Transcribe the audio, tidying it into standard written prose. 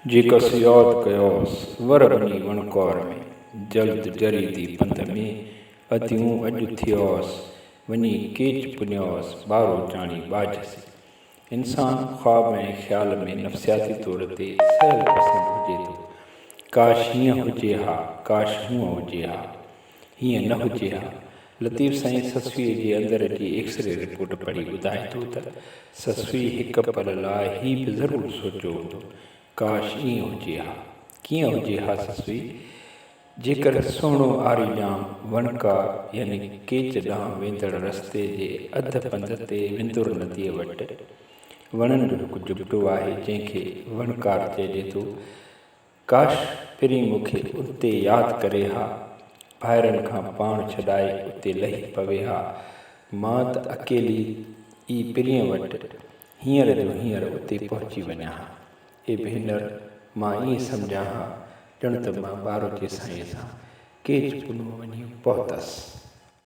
जेकस याद कयोस वर बनी वणकार में जल्द जरी थी पंध में अतियूं अॼु थियोस वञी केच पुनियोस ॿारो ॼाणी बाजसी। इंसान ख्वाब ऐं ख़्याल में नफ़्सियाती तौर ते सहल पसंद हुजे थो। काश हीअं हुजे हा, काश हूअं हुजे हा, हीअं न हुजे हा। लतीफ़ साईं ससुईअ जे अंदर जी एक्सरे रिपोर्ट पढ़ी ॿुधाए थो त ससुई हिकु पल लाइ हीअ बि ज़रूरु सोचियो हूंदो, काश ईअं हुजे हा। कीअं हुजे हा ससुई? जेकर सुहिणो आरी ॼाम वणकार यानी केच ॾांहुं वेंदड़ रस्ते जे अध पंध ते विंदुर नदीअ वटि वणनि जो हिकु जुगटो आहे जंहिंखे वणकार चइजे थो। काश पहिरीं मूंखे उते यादि करे हा, ॿाहिरनि खां पाण छॾाए उते लही पवे हा। मां त अकेली ई पिरीअ वटि हींअर जो हींअर उते पहुची वञा हा। ए भेनर, मां ईअं सम्झां हा ॼण त मां ॿारो जे साईं सां केच पुनो वञी पहुतसि।